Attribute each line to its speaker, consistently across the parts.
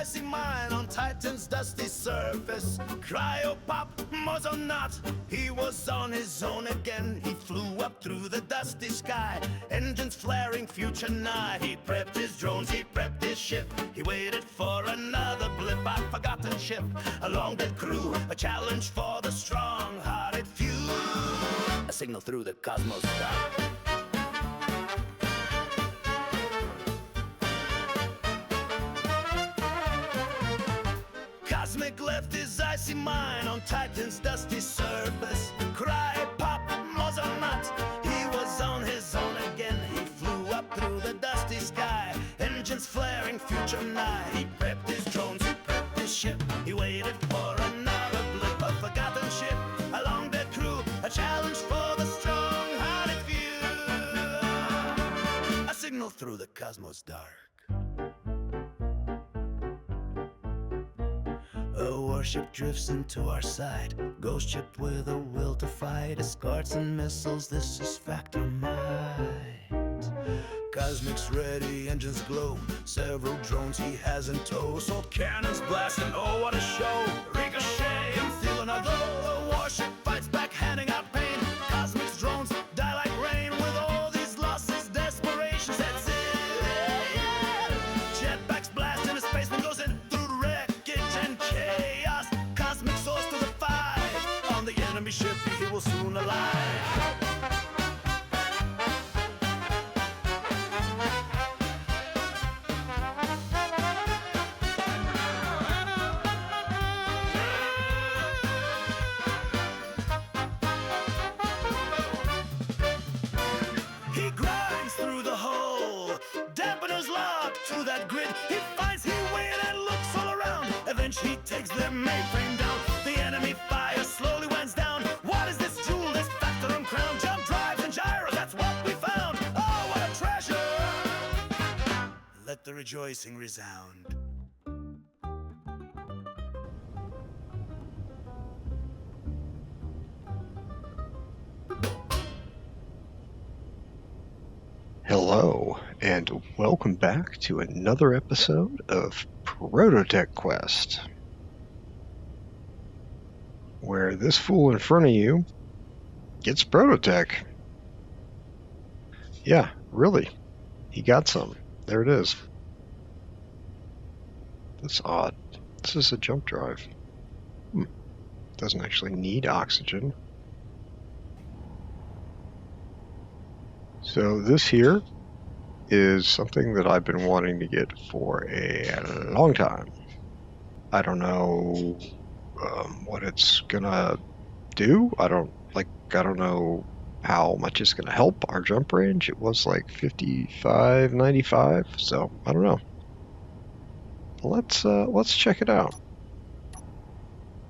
Speaker 1: icy mine on Titan's dusty surface. Cryopop, Mozonaut, he was on his own again. He flew up through the dusty sky, engines flaring, future nigh. He prepped his drones, he prepped his ship. He waited for another blip, a forgotten ship, a long dead crew, a challenge for the strong-hearted few. A signal through the cosmos dark. Cosmic left his icy mine on Titan's dusty surface. Cry, pop, Mozonaut, he was on his own again. He flew up through the dusty sky, engines flaring, future nigh. He prepped his drones, he prepped his ship. He waited for another blip, a forgotten ship, a long dead crew, a challenge for the strong-hearted few. A signal through the cosmos dark. A warship drifts into our sight, ghost ship with a will to fight, escorts and missiles, this is fact or might. Cosmic's ready, engines glow, several drones he has in tow, so cannons blasting, oh what a show. Ricochet and feeling a glow, a warship fights back, handing out pain. Cosmic's drones die like rain, with all these losses, desperation sets in. Jetpacks blast and a spaceman goes in through wreckage and chaos. Cosmic soars to the fight, on the enemy ship he will soon alight. He grinds through the hole, dampeners locked to that grid. He finds he win and looks all around. Eventually he takes their mainframe down. The enemy fire slowly winds down. What is this jewel, this factorum crown? Jump drives and gyros, that's what we found. Oh, what a treasure! Let the rejoicing resound.
Speaker 2: Hello, and welcome back to another episode of ProtoTech Quest, where this fool in front of you gets ProtoTech. Yeah, really, he got some. There it is. That's odd. This is a jump drive. Doesn't actually need oxygen. So this here is something that I've been wanting to get for a long time. I don't know what it's gonna do. I don't know how much it's gonna help our jump range. It was like 55, 95, so I don't know. Let's check it out.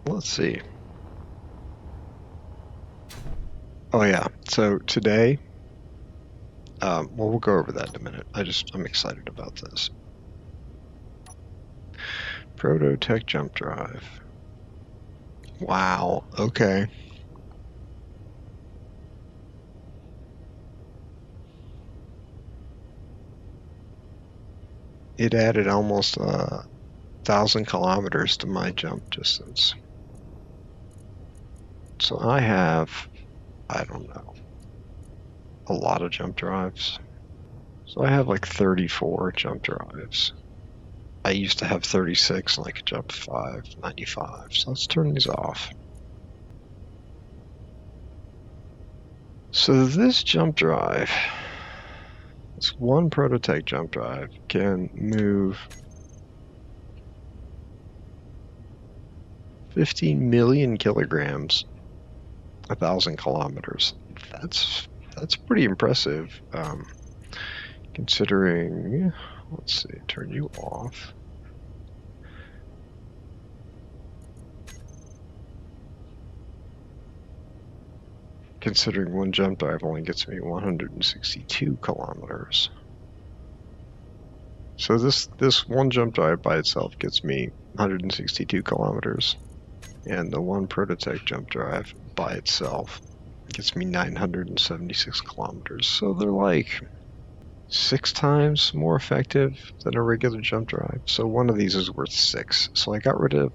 Speaker 2: Let's see. Oh yeah, so today, well, we'll go over that in a minute. I'm excited about this. ProtoTech jump drive. Wow, okay. It added almost 1,000 kilometers to my jump distance. So I have, I don't know, a lot of jump drives. So I have like 34 jump drives. I used to have 36 and I could jump 595. So let's turn these off. So this jump drive, this one ProtoTech jump drive, can move 15 million kilograms, 1,000 kilometers. That's pretty impressive, considering, let's see, turn you off. Considering one jump drive only gets me 162 kilometers. So this one jump drive by itself gets me 162 kilometers, and the one ProtoTech jump drive by itself gets me 976 kilometers. So they're like 6 times more effective than a regular jump drive. So one of these is worth 6. So I got rid of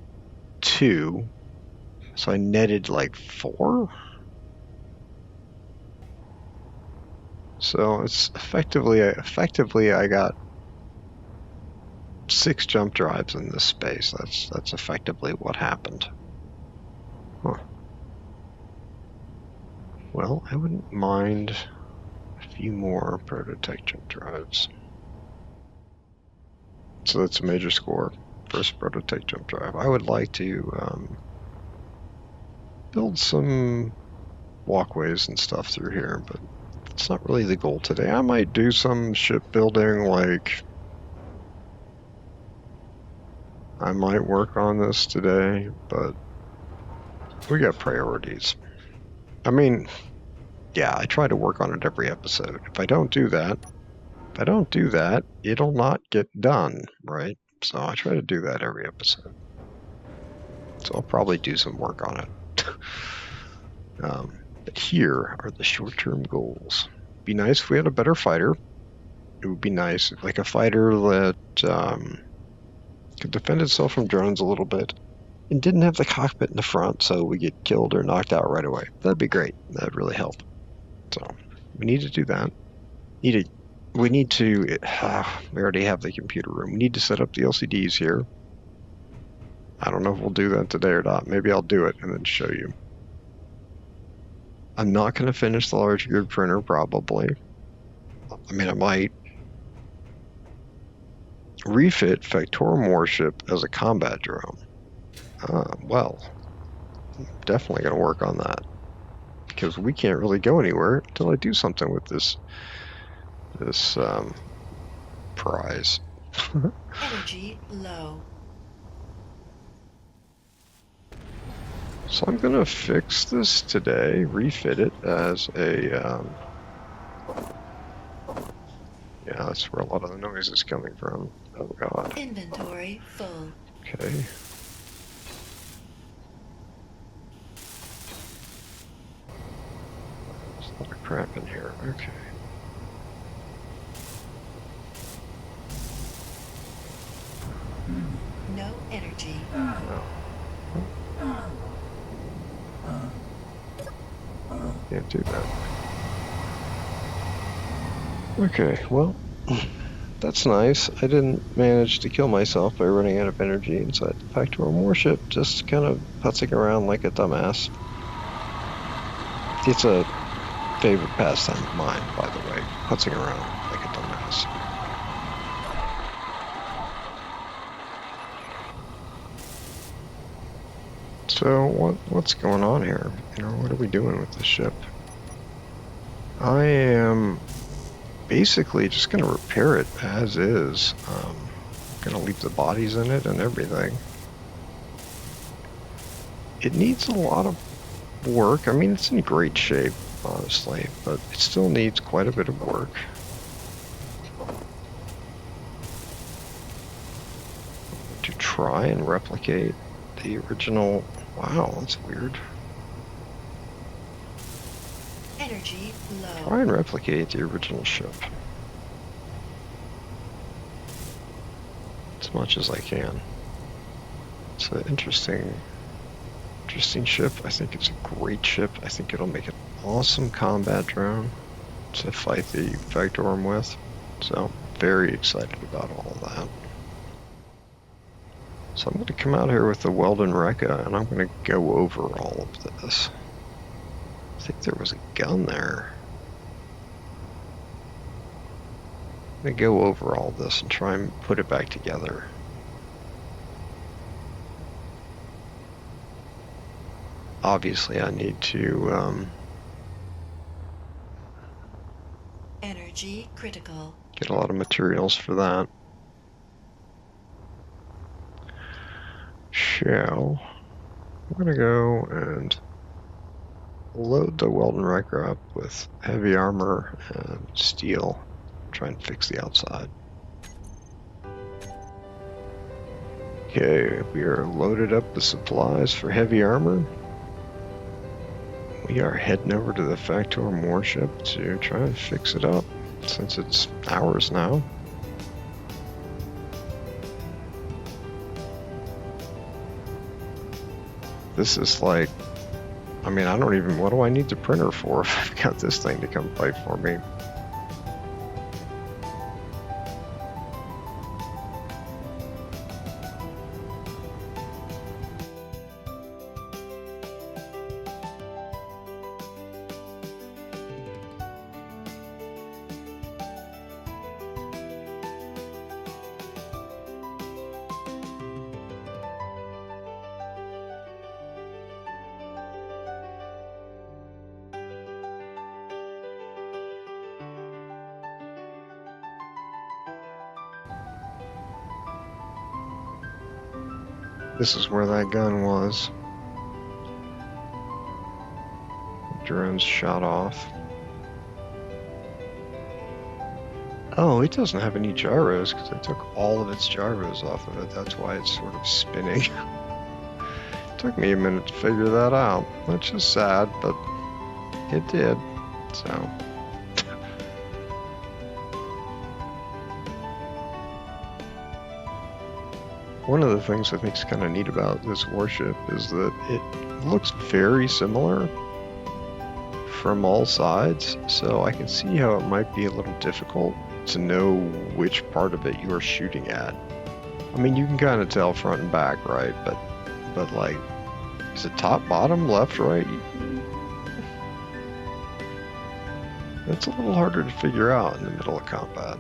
Speaker 2: 2. So I netted like 4. So it's effectively I got 6 jump drives in this space. That's effectively what happened. Huh. Well, I wouldn't mind a few more ProtoTech jump drives. So that's a major score. First ProtoTech jump drive. I would like to build some walkways and stuff through here, but it's not really the goal today. I might do some shipbuilding, like I might work on this today, but we got priorities. I mean, yeah, I try to work on it every episode. If I don't do that, it'll not get done, right? So I try to do that every episode. So I'll probably do some work on it. But here are the short-term goals. Be nice if we had a better fighter. It would be nice, like a fighter that could defend itself from drones a little bit and didn't have the cockpit in the front, so we get killed or knocked out right away. That'd be great. That'd really help. So we need to do that. We need to. We already have the computer room. We need to set up the LCDs here. I don't know if we'll do that today or not. Maybe I'll do it and then show you. I'm not going to finish the large grid printer, probably. I mean, I might. Refit Factorum Warship as a combat drone. Well, definitely going to work on that. Because we can't really go anywhere until I do something with this prize.
Speaker 3: Energy low.
Speaker 2: So I'm going to fix this today, refit it as a, yeah, that's where a lot of the noise is coming from. Oh god.
Speaker 3: Inventory full.
Speaker 2: Okay. There's a lot of crap in here. Okay.
Speaker 3: No energy.
Speaker 2: No. Can't do that. Okay, well, that's nice. I didn't manage to kill myself by running out of energy inside the Factorum Warship, just kind of putzing around like a dumbass. It's a favorite pastime of mine, by the way, putzing around like a dumbass. So what's going on here? You know, what are we doing with this ship? I am basically just going to repair it as is. Going to leave the bodies in it and everything. It needs a lot of work. I mean, it's in great shape, honestly, but it still needs quite a bit of work. To try and replicate the original. Wow, that's weird.
Speaker 3: Energy low.
Speaker 2: Try and replicate the original ship as much as I can. It's an interesting ship. I think it's a great ship. I think it'll make an awesome combat drone to fight the Factorum with. So, very excited about all of that. So I'm going to come out here with the Weldon Rekka, and I'm going to go over all of this. I think there was a gun there. I'm going to go over all this and try and put it back together. Obviously, I need to
Speaker 3: Energy critical.
Speaker 2: get a lot of materials for that. Shell. I'm going to go and load the Weldon Rekka up with heavy armor and steel. Try and fix the outside. Okay, we are loaded up with supplies for heavy armor. We are heading over to the Factorum Warship to try and fix it up. since it's ours now. This is like, I mean, I don't even, what do I need the printer for if I've got this thing to come fight for me? This is where that gun was. Drones shot off. Oh, it doesn't have any gyros because I took all of its gyros off of it. That's why it's sort of spinning. Took me a minute to figure that out, which is sad, but it did. So. One of the things I think is kind of neat about this warship is that it looks very similar from all sides, so I can see how it might be a little difficult to know which part of it you're shooting at. I mean, you can kind of tell front and back, right? But like, is it top, bottom, left, right? That's a little harder to figure out in the middle of combat.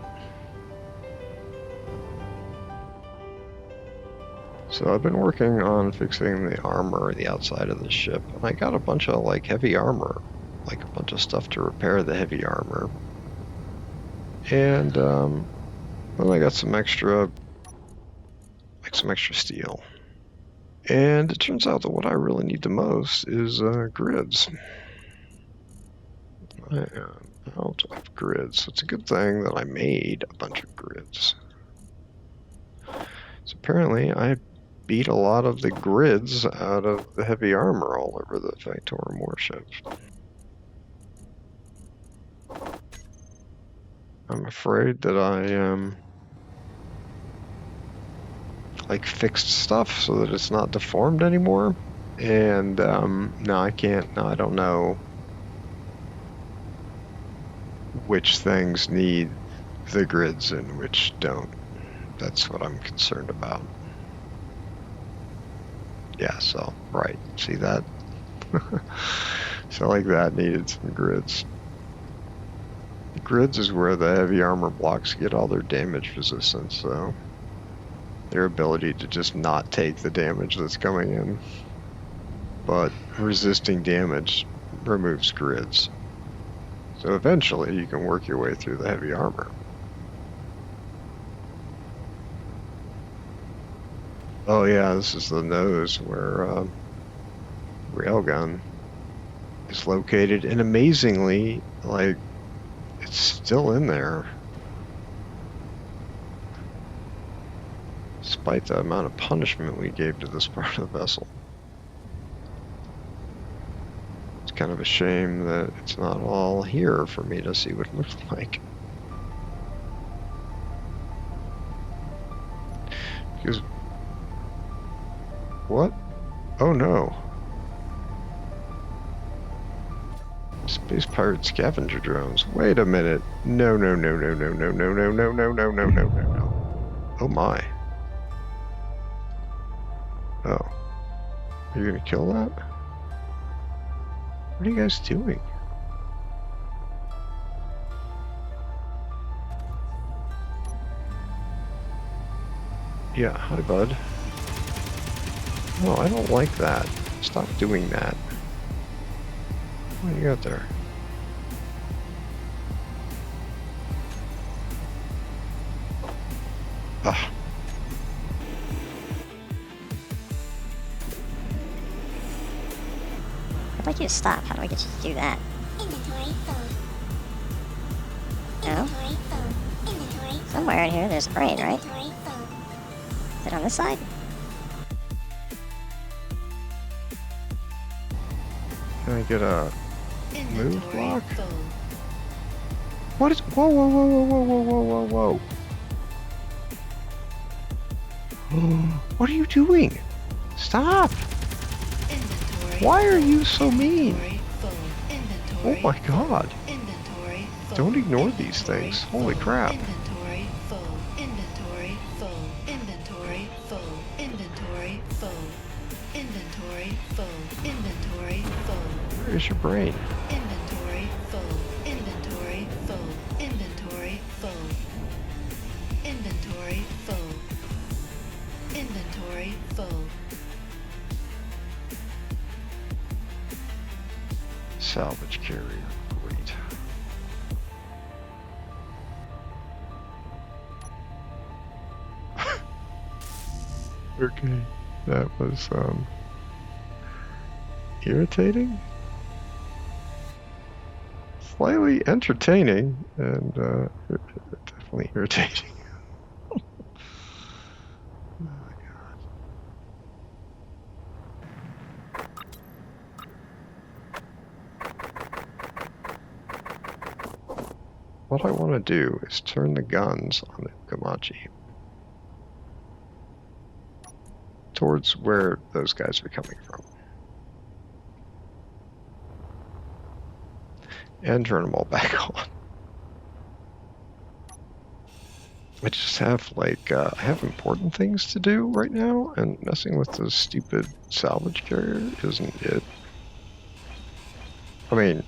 Speaker 2: So I've been working on fixing the armor, the outside of the ship, and I got a bunch of like heavy armor, like a bunch of stuff to repair the heavy armor. And then I got some extra steel. And it turns out that what I really need the most is grids. I am out of grids. It's a good thing that I made a bunch of grids. So apparently I beat a lot of the grids out of the heavy armor all over the Factorum warship. I'm afraid that I like fixed stuff so that it's not deformed anymore, and no, I can't. No, I don't know which things need the grids and which don't. That's what I'm concerned about. Yeah, so, right, see that? So like that needed some grids. Grids is where the heavy armor blocks get all their damage resistance, so their ability to just not take the damage that's coming in. But resisting damage removes grids. So eventually you can work your way through the heavy armor. Oh yeah, this is the nose where railgun is located, and amazingly, like, it's still in there. Despite the amount of punishment we gave to this part of the vessel. It's kind of a shame that it's not all here for me to see what it looks like. Because what? Oh no. Space pirate scavenger drones. Wait a minute. No, no, no, no, no, no, no, no, no, no, no, no, no, no, no. Oh my. Oh. Are you gonna kill that? What are you guys doing? Yeah, hi bud. No, I don't like that. Stop doing that. What do you got there? Ah.
Speaker 4: I'd like you to stop. How do I get you to do that?
Speaker 5: Inventory full.
Speaker 4: No?
Speaker 5: Inventory full. Inventory full.
Speaker 4: Somewhere in here there's a crane, right?
Speaker 5: Inventory full.
Speaker 4: Is it on this side?
Speaker 2: Can I get a move
Speaker 3: Inventory
Speaker 2: block?
Speaker 3: full.
Speaker 2: What is? Whoa, whoa, whoa, whoa, whoa, whoa, whoa, whoa, whoa! What are you doing? Stop!
Speaker 3: Inventory.
Speaker 2: Why are you so mean?
Speaker 3: Inventory full.
Speaker 2: Oh
Speaker 3: Inventory
Speaker 2: my God!
Speaker 3: Inventory full.
Speaker 2: Don't ignore these
Speaker 3: Inventory
Speaker 2: things. Holy
Speaker 3: full.
Speaker 2: crap!
Speaker 3: Inventory full. Inventory full. Inventory full. Inventory full. Inventory full. Inventory full.
Speaker 2: Where is your brain?
Speaker 3: Inventory full. Inventory full. Inventory full. Inventory full. Inventory full.
Speaker 2: Salvage carrier. Great. Okay, that was irritating, slightly entertaining, and definitely irritating. Oh my God. What I want to do is turn the guns on the Komachi towards where those guys are coming from. And turn them all back on. I just have, like, I have important things to do right now, and messing with this stupid salvage carrier isn't it. I mean,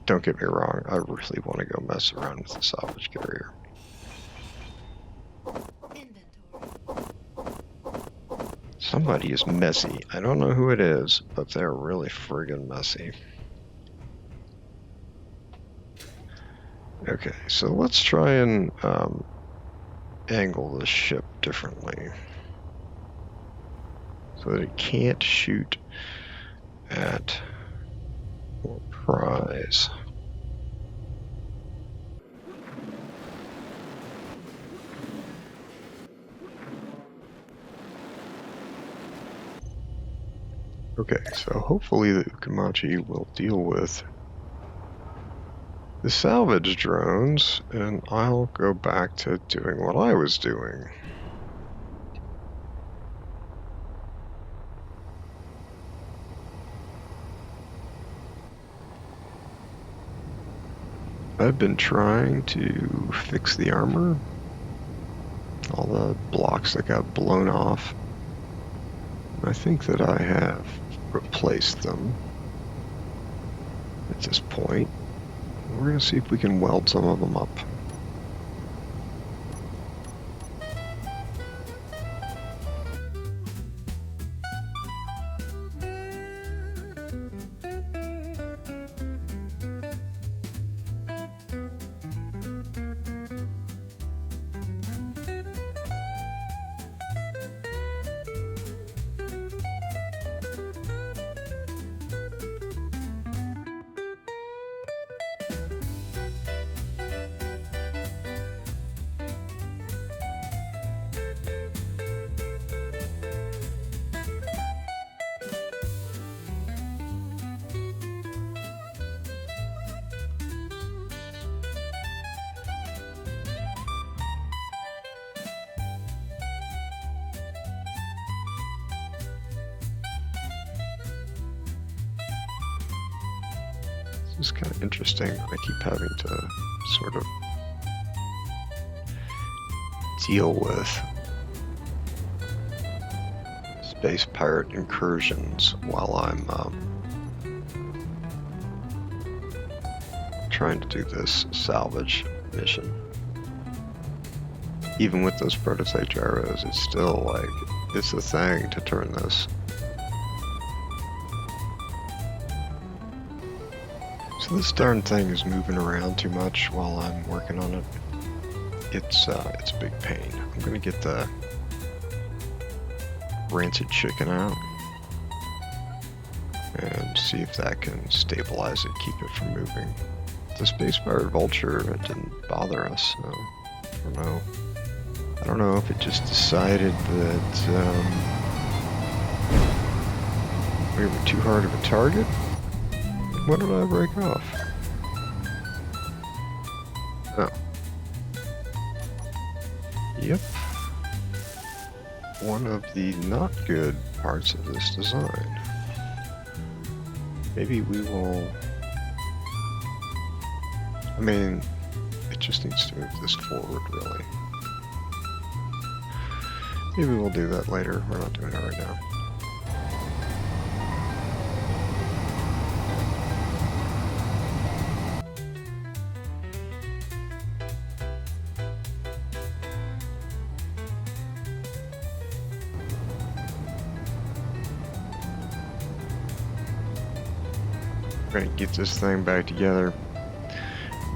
Speaker 2: don't get me wrong, I really want to go mess around with the salvage carrier.
Speaker 3: Inventory.
Speaker 2: Somebody is messy. I don't know who it is, but they're really friggin' messy. Okay, so let's try and angle this ship differently so that it can't shoot at our prize. Okay, so hopefully the Ukamachi will deal with the salvage drones, and I'll go back to doing what I was doing. I've been trying to fix the armor, all the blocks that got blown off. I think that I have replaced them at this point. We're going to see if we can weld some of them up. This is kind of interesting. I keep having to sort of deal with space pirate incursions while I'm trying to do this salvage mission. Even with those prototype gyros, it's still like, it's a thing to turn this. So this darn thing is moving around too much while I'm working on it. It's a big pain. I'm gonna get the rancid chicken out and see if that can stabilize it, keep it from moving. The space pirate vulture, it didn't bother us, so I don't know if it just decided that we were too hard of a target. What did I break off? Oh. Yep. One of the not good parts of this design. Maybe we will... I mean, it just needs to move this forward, really. Maybe we'll do that later. We're not doing it right now. We're gonna get this thing back together.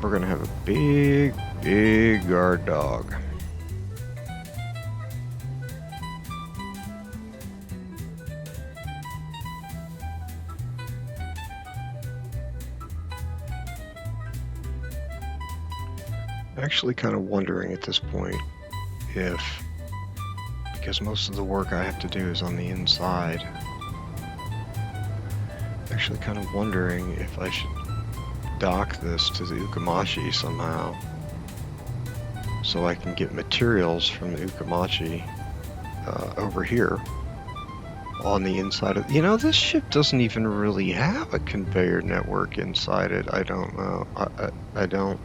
Speaker 2: We're gonna have a big, big guard dog. Actually kind of wondering at this point if, because most of the work I have to do is on the inside, actually kind of wondering if I should dock this to the Ukamachi somehow so I can get materials from the Ukamachi over here on the inside of, this ship doesn't even really have a conveyor network inside it. I don't know. I don't.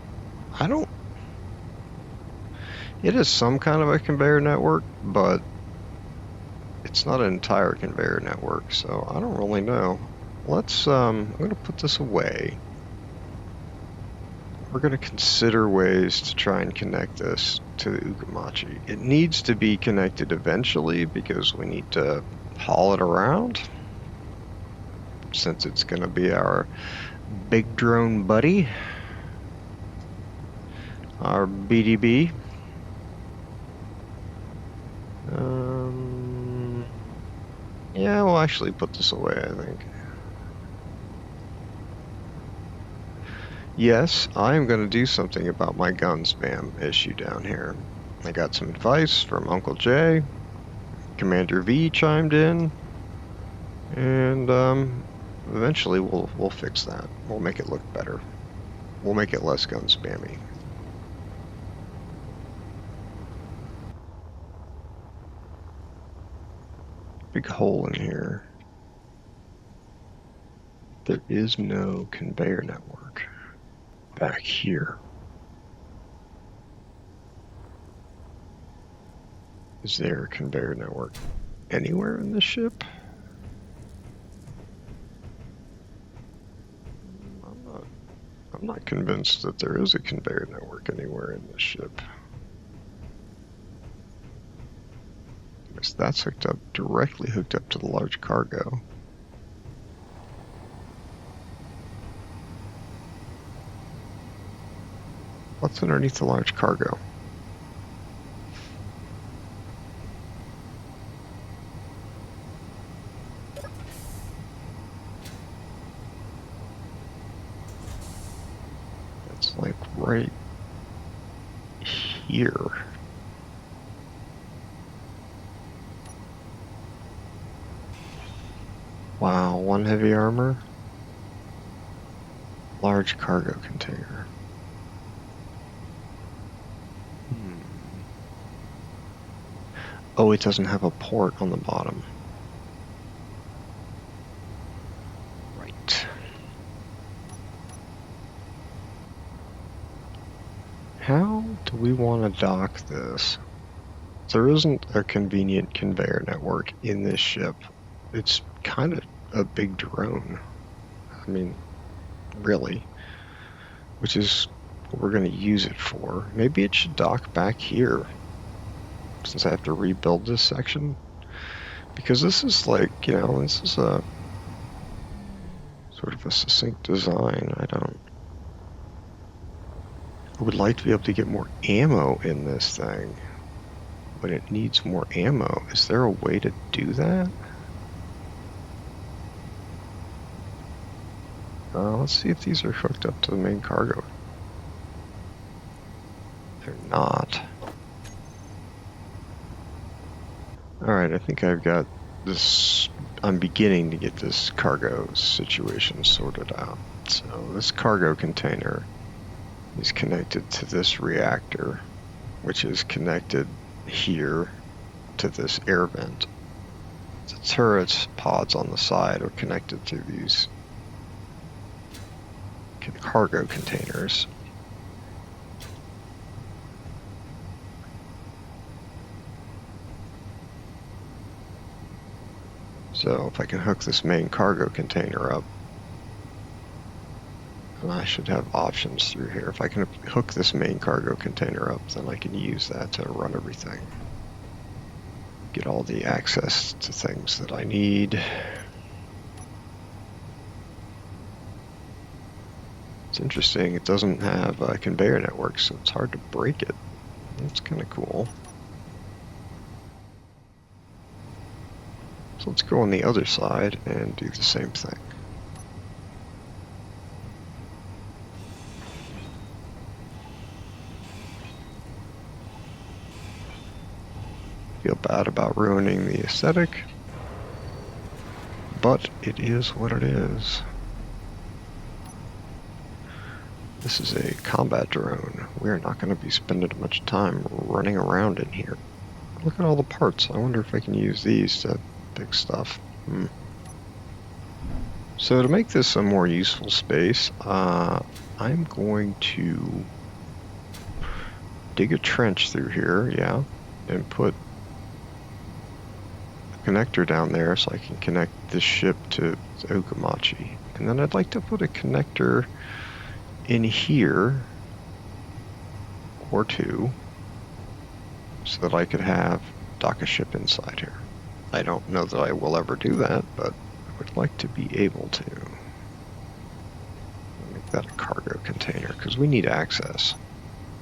Speaker 2: It is some kind of a conveyor network, but it's not an entire conveyor network, so I don't really know. Let's, I'm going to put this away. We're going to consider ways to try and connect this to the Ukamachi. It needs to be connected eventually because we need to haul it around, since it's going to be our big drone buddy, our BDB. Yeah, we'll actually put this away, I think. Yes, I'm going to do something about my gun spam issue down here. I got some advice from Uncle Jay. Commander V chimed in. And eventually we'll fix that. We'll make it look better. We'll make it less gun spammy. Big hole in here. There is no conveyor network back here. Is there a conveyor network anywhere in the ship? I'm not convinced that there is a conveyor network anywhere in this ship. Because that's directly hooked up to the large cargo. What's underneath the large cargo? That's like right here. Wow, one heavy armor, large cargo container. Oh, it doesn't have a port on the bottom. Right. How do we want to dock this? There isn't a convenient conveyor network in this ship. It's kind of a big drone. I mean, really. Which is what we're going to use it for. Maybe it should dock back here, since I have to rebuild this section. Because this is like, this is a sort of a succinct design. I would like to be able to get more ammo in this thing when it needs more ammo. Is there a way to do that? Let's see if these are hooked up to the main cargo. They're not. Alright, I think I've got this. I'm beginning to get this cargo situation sorted out. So this cargo container is connected to this reactor, which is connected here to this air vent. The turret's pods on the side are connected to these cargo containers. So if I can hook this main cargo container up, and I should have options through here. If I can hook this main cargo container up, then I can use that to run everything. Get all the access to things that I need. It's interesting, it doesn't have a conveyor network, so it's hard to break it. That's kind of cool. So let's go on the other side and do the same thing. Feel bad about ruining the aesthetic, but it is what it is. This is a combat drone. We're not going to be spending much time running around in here. Look at all the parts. I wonder if I can use these to fix stuff. So to make this a more useful space, I'm going to dig a trench through here, yeah, and put a connector down there so I can connect this ship to Okamachi. And then I'd like to put a connector in here or two so that I could have dock a ship inside here. I don't know that I will ever do that, but I would like to be able to. Make that a cargo container because we need access.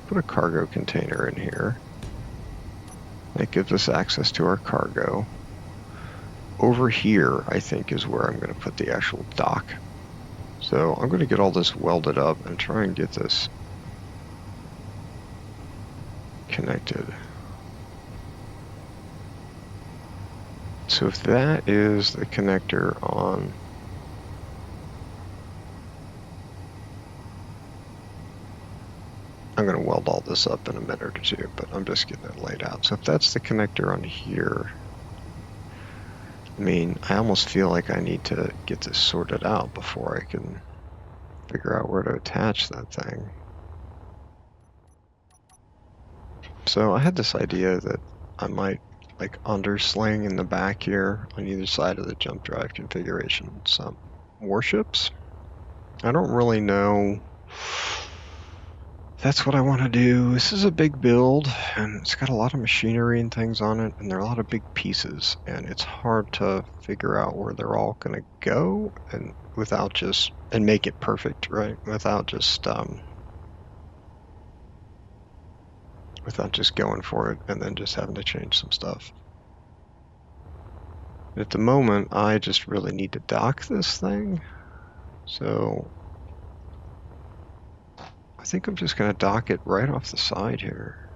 Speaker 2: Put a cargo container in here. That gives us access to our cargo. Over here, I think, is where I'm going to put the actual dock. So I'm going to get all this welded up and try and get this connected. So if that is the connector on I'm going to weld all this up in a minute or two, but I'm just getting it laid out. So if that's the connector on here, I mean, I almost feel like I need to get this sorted out before I can figure out where to attach that thing. So I had this idea that I might like undersling in the back here on either side of the jump drive configuration some warships. I don't really know. That's what I want to do. This is a big build, and it's got a lot of machinery and things on it, and there are a lot of big pieces, and it's hard to figure out where they're all going to go, and without just, and make it perfect, right? Without just going for it, and then just having to change some stuff. At the moment, I just really need to dock this thing, so I think I'm just going to dock it right off the side here.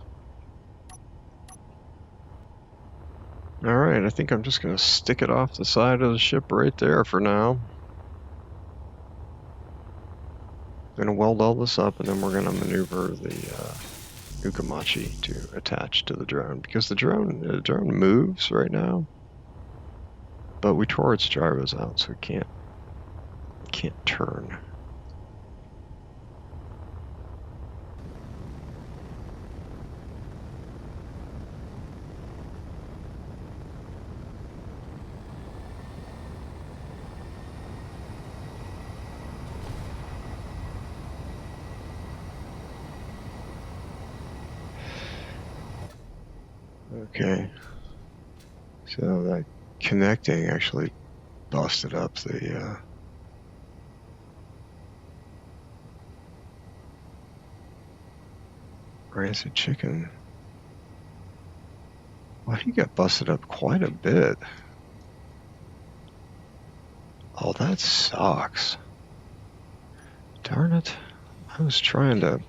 Speaker 2: Alright, I think I'm just going to stick it off the side of the ship right there for now. I'm going to weld all this up, and then we're going to maneuver the Ukamachi to attach to the drone, because the drone moves right now, but we tore its gyros out, so it can't turn. Okay, so that connecting actually busted up the rancid chicken. Well, he got busted up quite a bit. Oh, that sucks. Darn it. I was trying to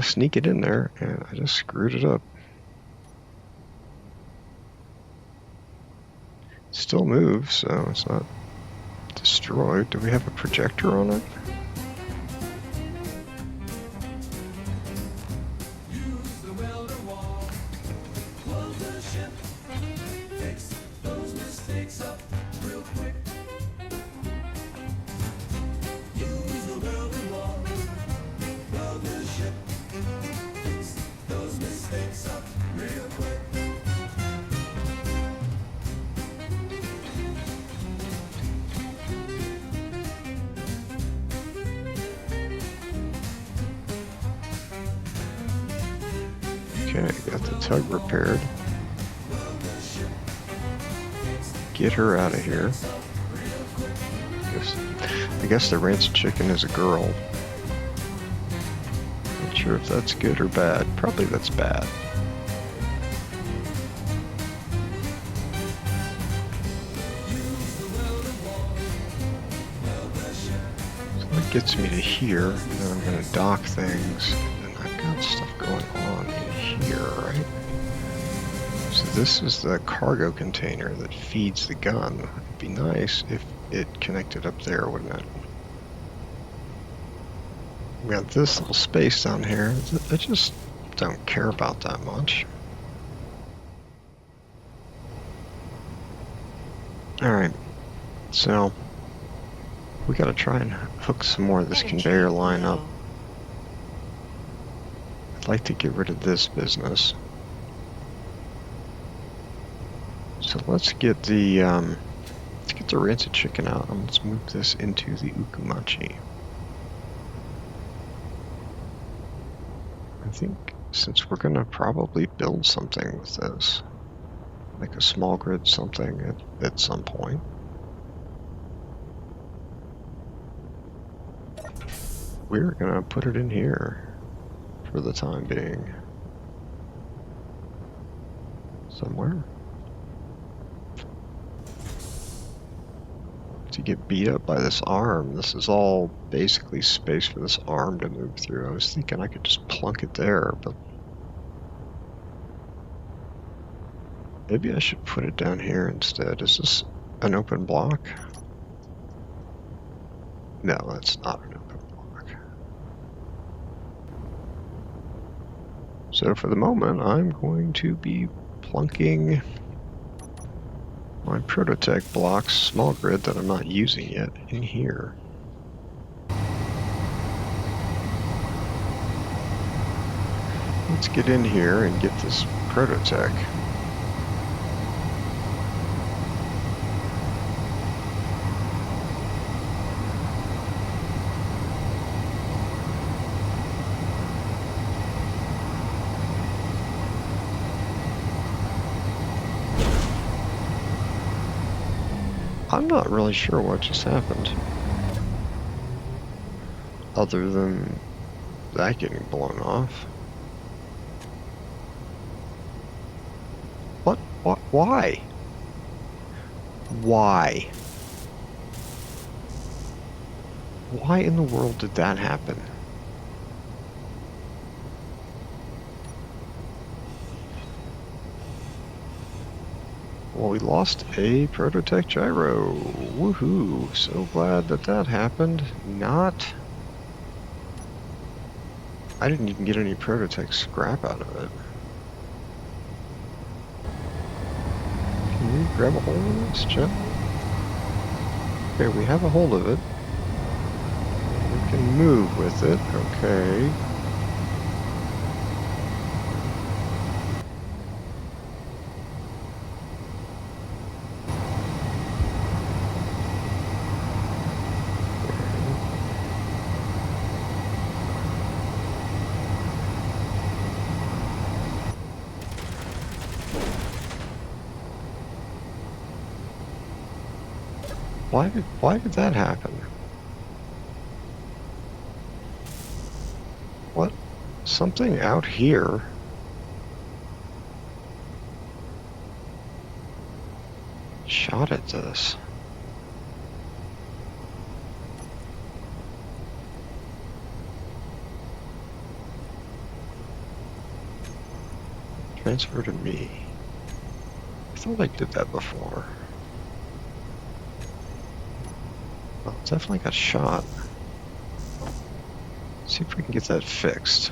Speaker 2: sneak it in there, and I just screwed it up. It still moves, so it's not destroyed. Do we have a projector on it? Okay, got the tug repaired. Get her out of here. I guess the rancid chicken is a girl. Not sure if that's good or bad. Probably that's bad. So that gets me to here, and then I'm going to dock things, and then I've got stuff going on in here, right? So this is the cargo container that feeds the gun. It'd be nice if it connected up there, wouldn't it? We got this little space down here. I just don't care about that much. Alright, so we gotta try and hook some more of this conveyor line up. I'd like to get rid of this business. So let's get the rancid chicken out, and let's move this into the ukumachi. I think since we're gonna probably build something with this, like a small grid something at some point. We're gonna put it in here for the time being. Somewhere. To get beat up by this arm, this is all basically space for this arm to move through. I was thinking I could just plunk it there, but maybe I should put it down here instead. Is this an open block? No, that's not an open block. So for the moment, I'm going to be plunking my ProtoTech blocks, small grid that I'm not using yet, in here. Let's get in here and get this ProtoTech. I'm not really sure what just happened. Other than that getting blown off. What? Why? Why? Why in the world did that happen? Well, we lost a ProtoTech gyro. Woohoo! So glad that that happened. Not... I didn't even get any ProtoTech scrap out of it. Can you grab a hold of this, Jen? Okay, we have a hold of it. We can move with it. Okay. Why did that happen? What? Something out here? Shot at this. Transfer to me. I thought I did that before. Well, definitely got shot. See if we can get that fixed.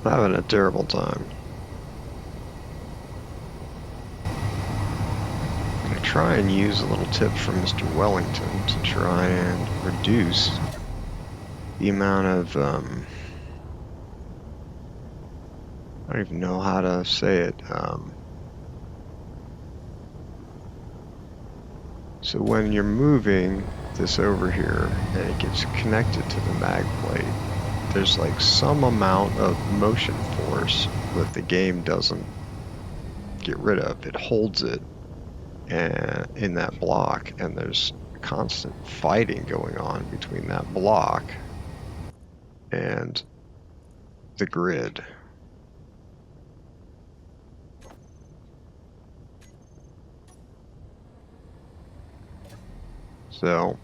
Speaker 2: I'm having a terrible time. I'm gonna try and use a little tip from Mr. Wellington to try and reduce the amount of, I don't even know how to say it. So when you're moving this over here and it gets connected to the mag plate, there's like some amount of motion force that the game doesn't get rid of. It holds it in that block, and there's constant fighting going on between that block and the grid. So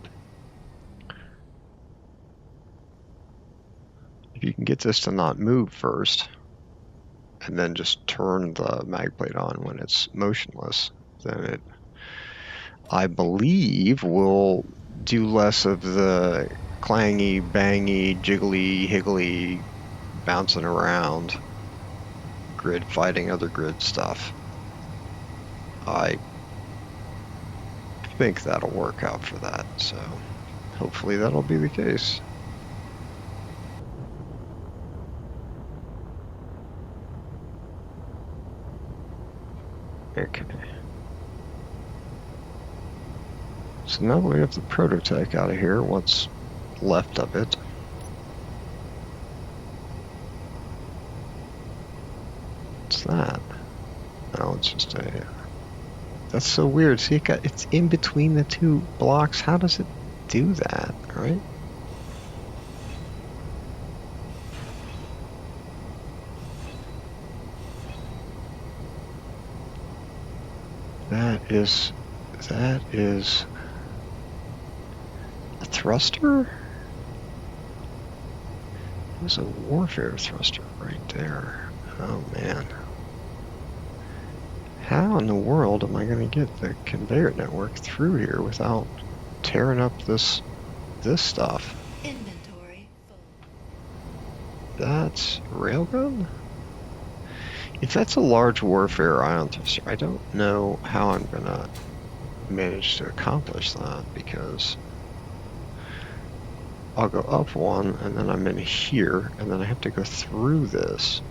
Speaker 2: if you can get this to not move first, and then just turn the mag plate on when it's motionless, then it, I believe, will do less of the clangy, bangy, jiggly, higgly, bouncing around grid fighting other grid stuff. I think that'll work out for that, so hopefully that'll be the case. Okay. So now that we have the ProtoTech out of here, what's left of it? What's that? Oh, it's just a... That's so weird. See, it's in between the two blocks. How does it do that, right? That is a thruster? There's a warfare thruster right there. Oh man. How in the world am I going to get the conveyor network through here without tearing up this stuff?
Speaker 3: Inventory full.
Speaker 2: That's railgun? If that's a large warfare ion thruster, I don't know how I'm going to manage to accomplish that, because I'll go up one and then I'm in here and then I have to go through this.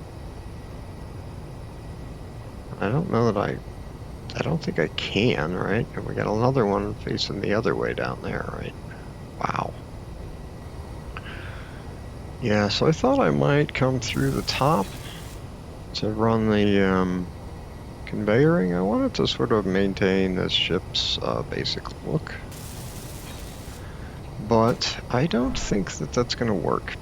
Speaker 2: I don't know that I don't think I can, right? And we got another one facing the other way down there, right? Wow. Yeah, so I thought I might come through the top to run the conveyoring. I wanted to sort of maintain this ship's basic look, but I don't think that that's going to work.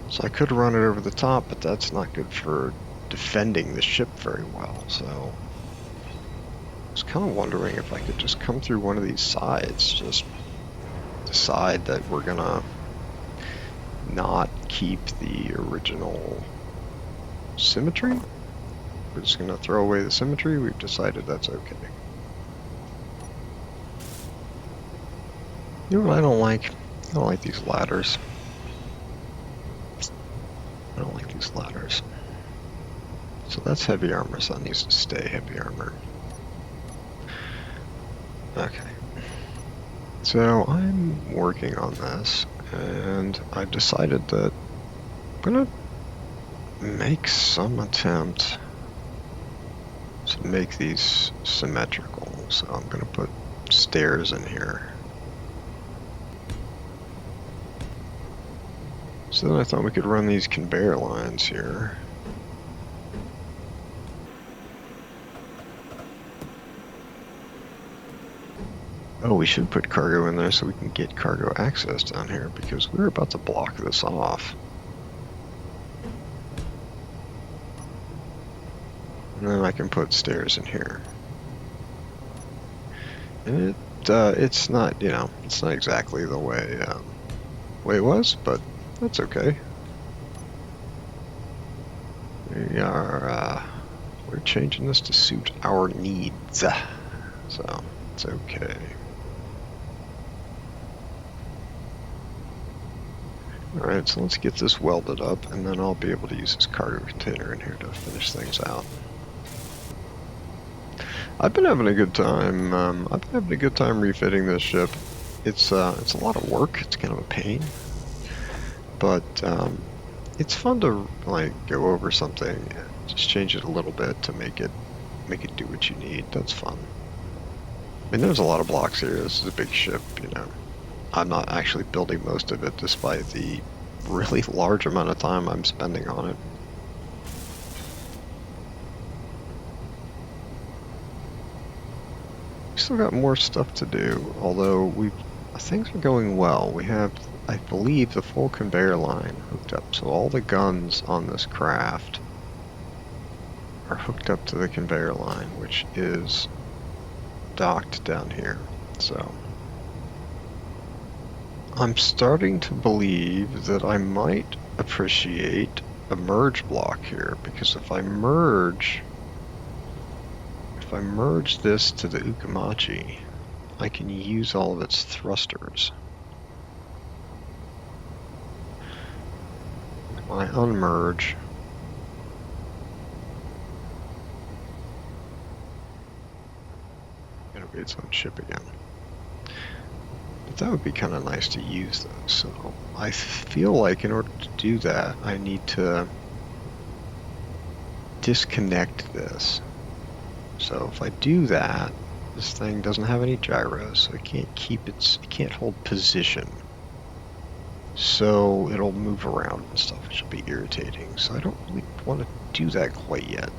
Speaker 2: So I could run it over the top, but that's not good for defending the ship very well. So I was kind of wondering if I could just come through one of these sides, just decide that we're gonna not keep the original symmetry. We're just gonna throw away the symmetry. We've decided that's okay. You know what I don't like? I don't like these ladders. I don't like these ladders. So that's heavy armor, so that needs to stay heavy armor. Okay. So I'm working on this, and I decided that I'm gonna make some attempt to make these symmetrical. So I'm gonna put stairs in here. So then I thought we could run these conveyor lines here. Oh, we should put cargo in there so we can get cargo access down here, because we're about to block this off. And then I can put stairs in here. And it's not, you know, it's not exactly the way it was, but that's okay. We're changing this to suit our needs, so it's okay. Alright, so let's get this welded up, and then I'll be able to use this cargo container in here to finish things out. I've been having a good time. Refitting this ship. It's a lot of work. It's kind of a pain, but it's fun to like go over something and just change it a little bit to make it do what you need. That's fun. I mean, there's a lot of blocks here. This is a big ship, you know. I'm not actually building most of it despite the really large amount of time I'm spending on it. We still got more stuff to do, although things are going well. We have, I believe, the full conveyor line hooked up, so all the guns on this craft are hooked up to the conveyor line, which is docked down here. So I'm starting to believe that I might appreciate a merge block here, because if I merge this to the Ukamachi, I can use all of its thrusters. If I unmerge, it'll be its own ship again. But that would be kind of nice to use those. So I feel like in order to do that, I need to disconnect this. So if I do that, this thing doesn't have any gyros, so it can't hold position. So it'll move around and stuff, which will be irritating. So I don't really want to do that quite yet.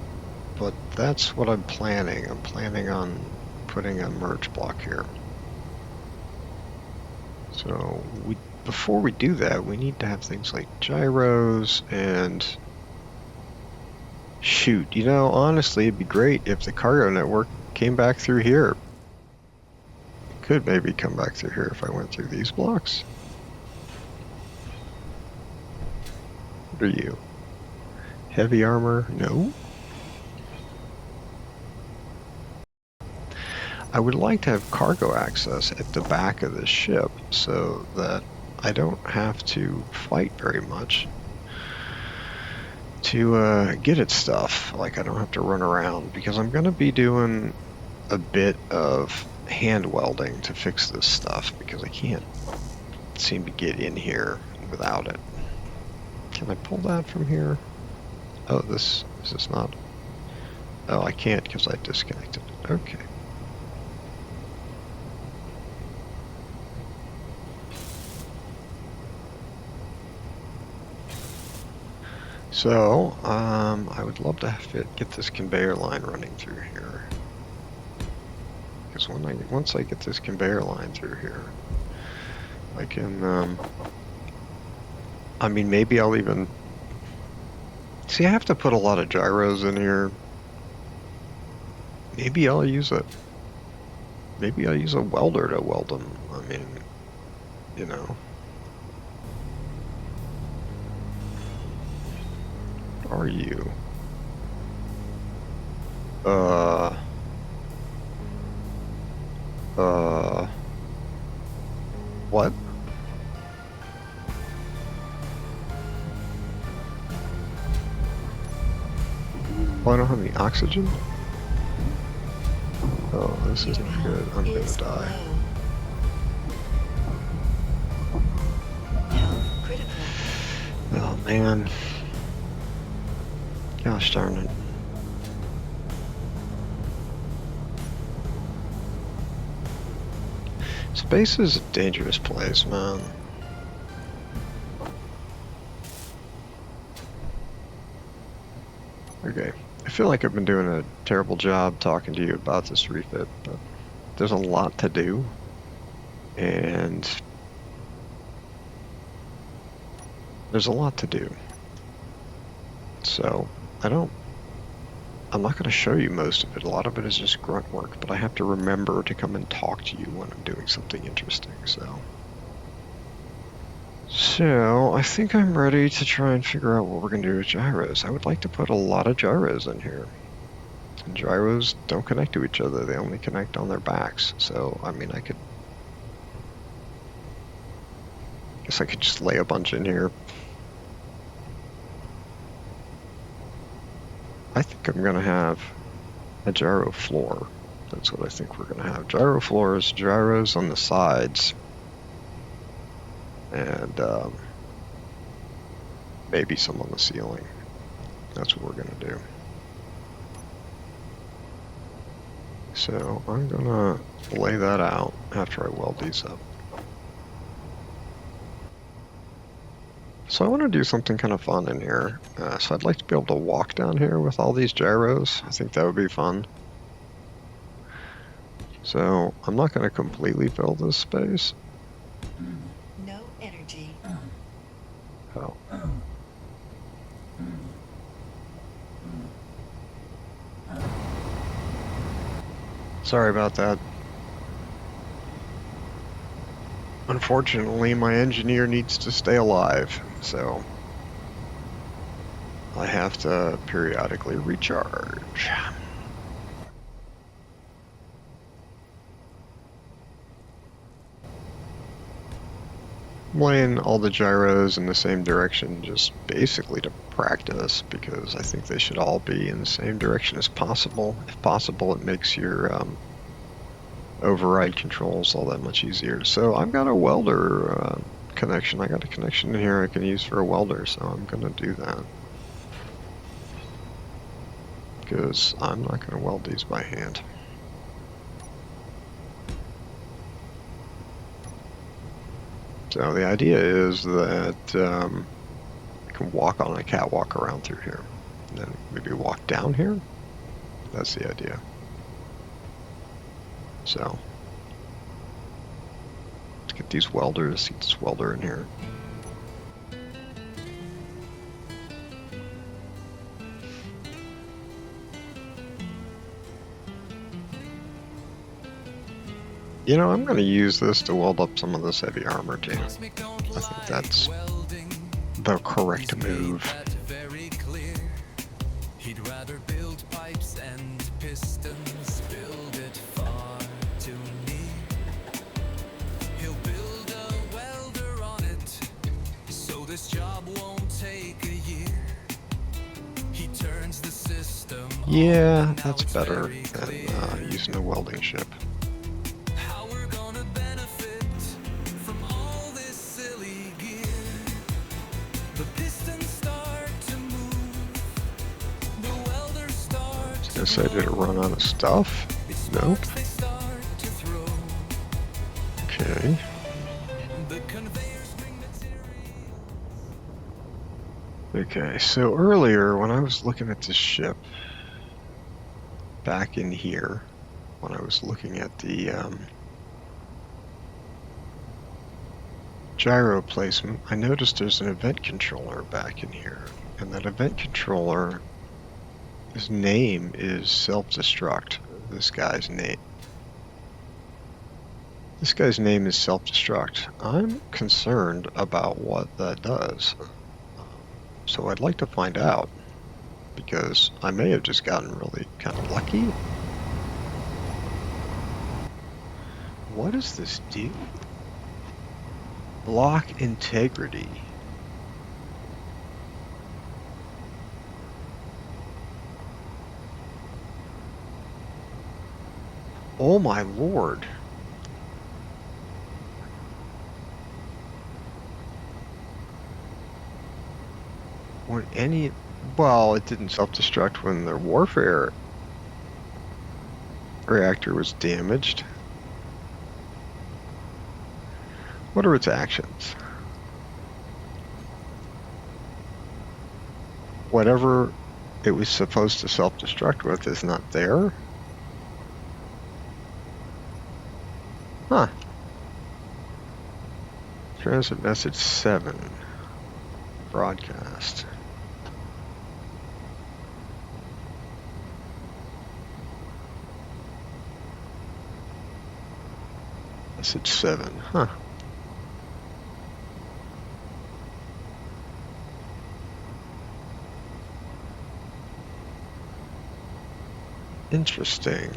Speaker 2: But that's what I'm planning. I'm planning on putting a merge block here. So before we do that, we need to have things like gyros and... Shoot, you know, honestly, it'd be great if the cargo network came back through here. It could maybe come back through here if I went through these blocks. What are you? Heavy armor? No. I would like to have cargo access at the back of the ship so that I don't have to fight very much to get its stuff. Like, I don't have to run around, because I'm going to be doing a bit of hand welding to fix this stuff, because I can't seem to get in here without it. Can I pull that from here? Oh, is this not? Oh, I can't because I disconnected it. Okay. So, I would love to get this conveyor line running through here. Because once I get this conveyor line through here, I can, I mean, maybe I'll even... See, I have to put a lot of gyros in here. Maybe I'll use a welder to weld them. I mean, you know. Are you? What? Oh, I don't have any oxygen? Oh, this isn't good. I'm gonna die.
Speaker 3: Health critical.
Speaker 2: Oh, man. Gosh darn it. Space is a dangerous place, man. Okay. I feel like I've been doing a terrible job talking to you about this refit, but there's a lot to do. And there's a lot to do. So, I'm not going to show you most of it. A lot of it is just grunt work, but I have to remember to come and talk to you when I'm doing something interesting, So, I think I'm ready to try and figure out what we're going to do with gyros. I would like to put a lot of gyros in here. And gyros don't connect to each other. They only connect on their backs. So, I mean, I guess I could just lay a bunch in here. I think I'm going to have a gyro floor. That's what I think we're going to have. Gyro floors, gyros on the sides, and maybe some on the ceiling. That's what we're going to do. So I'm going to lay that out after I weld these up. So I want to do something kind of fun in here. So I'd like to be able to walk down here with all these gyros. I think that would be fun. So I'm not going to completely fill this space.
Speaker 3: No energy.
Speaker 2: Oh. Sorry about that. Unfortunately, my engineer needs to stay alive, so I have to periodically recharge. Laying all the gyros in the same direction just basically to practice, because I think they should all be in the same direction as possible. If possible, it makes your override controls all that much easier. So I've got a welder connection. I got a connection in here I can use for a welder, so I'm going to do that. Because I'm not going to weld these by hand. So the idea is that I can walk on a catwalk around through here. And then maybe walk down here. That's the idea. So let's get these welders, get this welder in here. You know, I'm going to use this to weld up some of this heavy armor too. I think that's the correct move.
Speaker 1: He'd rather build pipes and pistons, build it far too near. He'll build a welder on it, so this job won't take a year. He turns the system on,
Speaker 2: Yeah,
Speaker 1: now
Speaker 2: that's
Speaker 1: it's
Speaker 2: better
Speaker 1: very
Speaker 2: than
Speaker 1: clear.
Speaker 2: using a welding ship.
Speaker 1: How we're gonna benefit from all this silly gear. The pistons start to move, the welders start to
Speaker 2: I said, did it run out of stuff? Nope.
Speaker 1: they start to throw.
Speaker 2: Okay.
Speaker 1: The conveyors bring material.
Speaker 2: Okay, so earlier when I was looking at this ship, back in here, when I was looking at the gyro placement, I noticed there's an event controller back in here. And that event controller, his name is self-destruct, this guy's name. This guy's name is self-destruct. I'm concerned about what that does. So I'd like to find out, because I may have just gotten really kind of lucky. What does this do? Block integrity. Oh my lord. When any... Well, it didn't self-destruct when the warfare reactor was damaged. What are its actions? Whatever it was supposed to self-destruct with is not there? Huh. Transit message 7. Broadcast. Message 7. Huh. Interesting.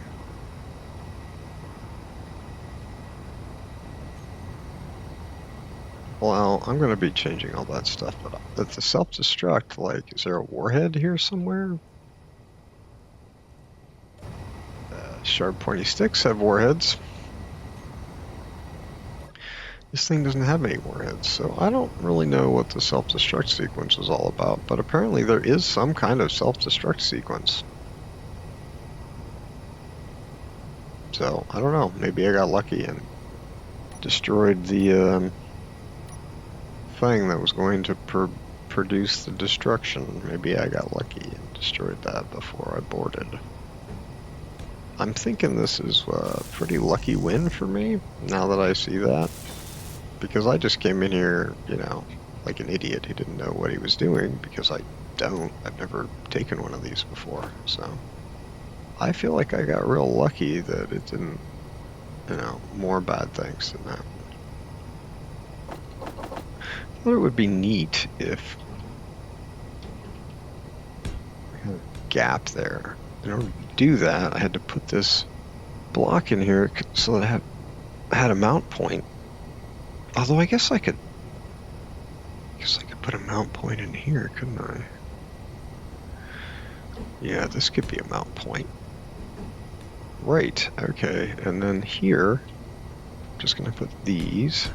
Speaker 2: Well, I'm going to be changing all that stuff, but the self-destruct, like, is there a warhead here somewhere? Sharp pointy sticks have warheads. This thing doesn't have any warheads, so I don't really know what the self-destruct sequence is all about, but apparently there is some kind of self-destruct sequence. So, I don't know, maybe I got lucky and destroyed the thing that was going to produce the destruction. Maybe I got lucky and destroyed that before I boarded. I'm thinking this is a pretty lucky win for me, now that I see that. Because I just came in here, you know, like an idiot who didn't know what he was doing, because I don't. I've never taken one of these before, so. I feel like I got real lucky that it didn't, you know, more bad things than that. I thought it would be neat if I had a gap there. In order to do that, I had to put this block in here so that I had a mount point. Although I guess I could put a mount point in here, couldn't I? Yeah, this could be a mount point. Right, okay, and then here, I'm just gonna put these.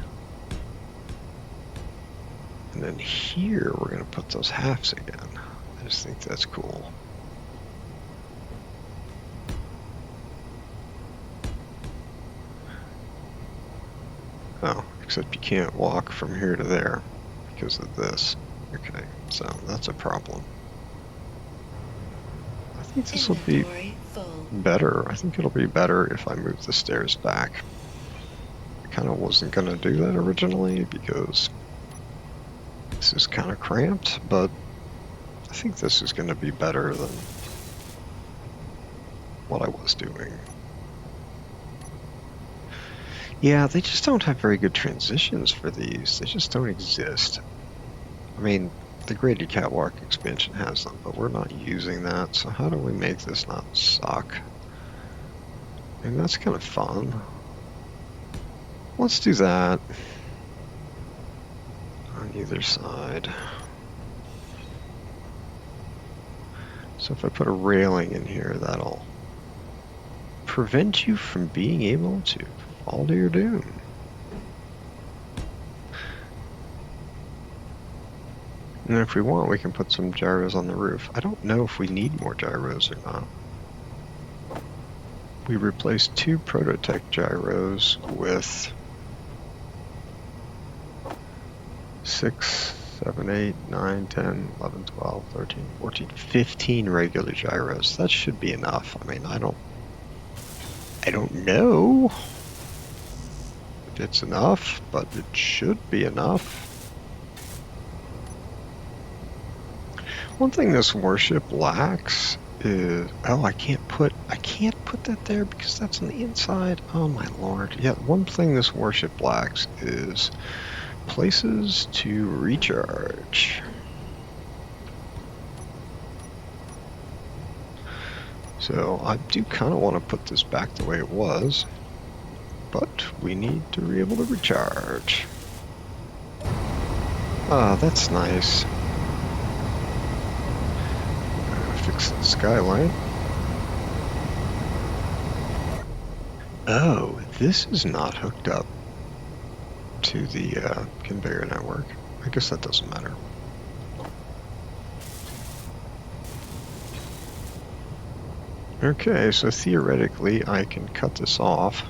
Speaker 2: And then here, we're gonna put those halves again. I just think that's cool. Oh, except you can't walk from here to there because of this. Okay, so that's a problem. I think this will be better. I think it'll be better if I move the stairs back. I kind of wasn't going to do that originally because this is kind of cramped, but I think this is going to be better than what I was doing. Yeah, they just don't have very good transitions for these. They just don't exist. I mean, the graded catwalk expansion has them, but we're not using that, so how do we make this not suck? And that's kind of fun. Let's do that on either side. So if I put a railing in here, that'll prevent you from being able to fall to your doom. And if we want, we can put some gyros on the roof. I don't know if we need more gyros or not. We replaced 2 ProtoTech gyros with 6, 7, 8, 9, 10, 11, 12, 13, 14, 15 regular gyros. That should be enough. I mean, I don't know if it's enough, but it should be enough. One thing this Warship lacks is, oh, I can't put that there because that's on the inside. Oh my lord. Yeah, one thing this Warship lacks is places to recharge. So I do kind of want to put this back the way it was, but we need to be able to recharge. Ah, that's nice. Fix the skyline. Oh, this is not hooked up to the conveyor network. I guess that doesn't matter. Okay, so theoretically I can cut this off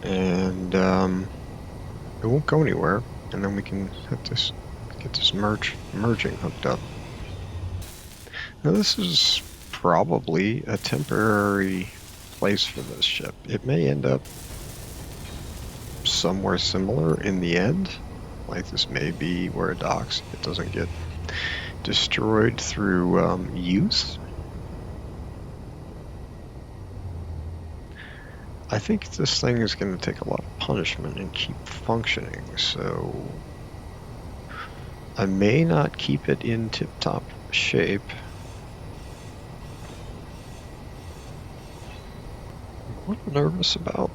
Speaker 2: and it won't go anywhere, and then we can get this merging hooked up. Now this is probably a temporary place for this ship. It may end up somewhere similar in the end. Like this may be where it docks. It doesn't get destroyed through use. I think this thing is going to take a lot of punishment and keep functioning, so I may not keep it in tip-top shape. What I'm nervous about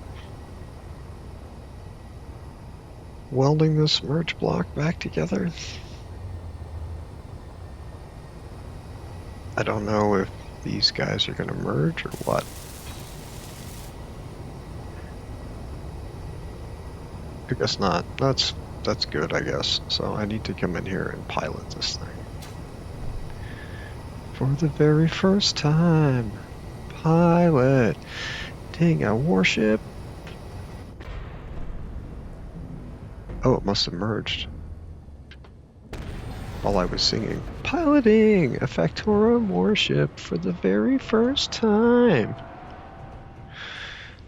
Speaker 2: welding this merge block back together. I don't know if these guys are going to merge or what. I guess not. That's good, I guess. So I need to come in here and pilot this thing. For the very first time, piloting a warship. Oh, it must have merged while I was singing. Piloting a Factorum warship for the very first time.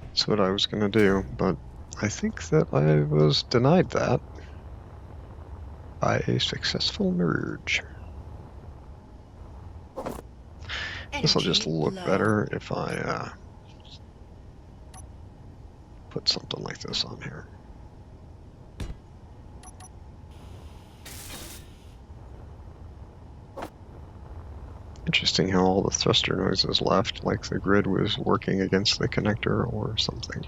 Speaker 2: That's what I was going to do, but I think that I was denied that by a successful merge. This will just
Speaker 3: Energy
Speaker 2: look
Speaker 3: low.
Speaker 2: better if I put something like this on here. Interesting how all the thruster noises left, like the grid was working against the connector or something.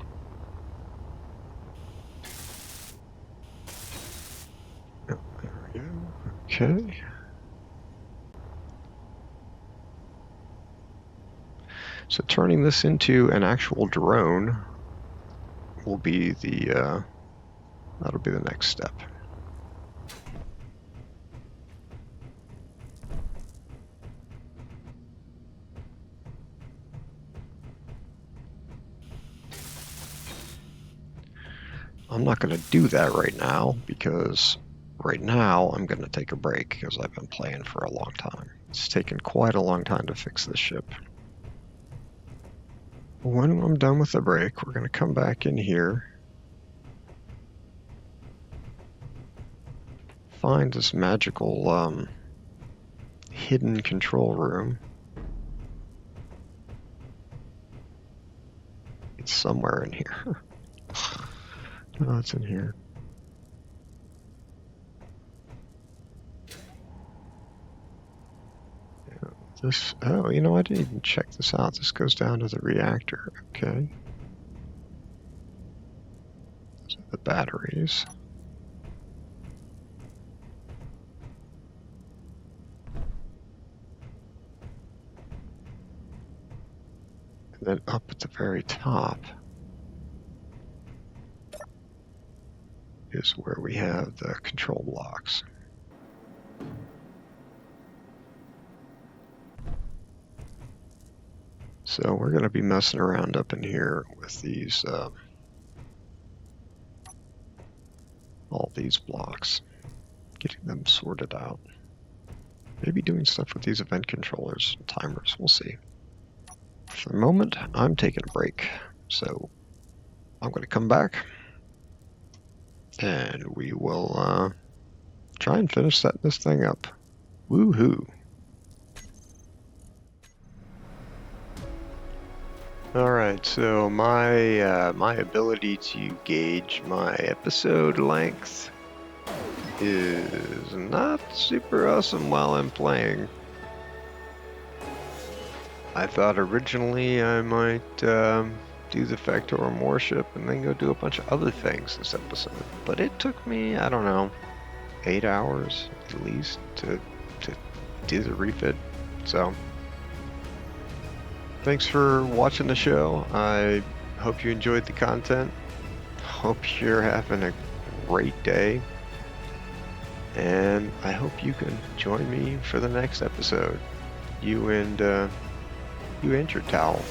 Speaker 2: Oh, there we go. Okay. So turning this into an actual drone will be the that'll be the next step. I'm not going to do that right now because right now I'm going to take a break because I've been playing for a long time. It's taken quite a long time to fix this ship. When I'm done with the break, we're going to come back in here, find this magical hidden control room. It's somewhere in here. Oh, it's in here. Yeah, this, oh, you know, I didn't even check this out. This goes down to the reactor. Okay. Those are the batteries. And then up at the very top is where we have the control blocks. So we're going to be messing around up in here with these, all these blocks, getting them sorted out. Maybe doing stuff with these event controllers and timers, we'll see. For the moment, I'm taking a break, so I'm going to come back and we will try and finish setting this thing up. Woohoo! Alright, so my ability to gauge my episode length is not super awesome while I'm playing. I thought originally I might do the Factorum Warship and then go do a bunch of other things this episode, but it took me, I don't know, 8 hours at least to do the refit, so thanks for watching the show. I hope you enjoyed the content. Hope you're having a great day. And I hope you can join me for the next episode. You and your towel.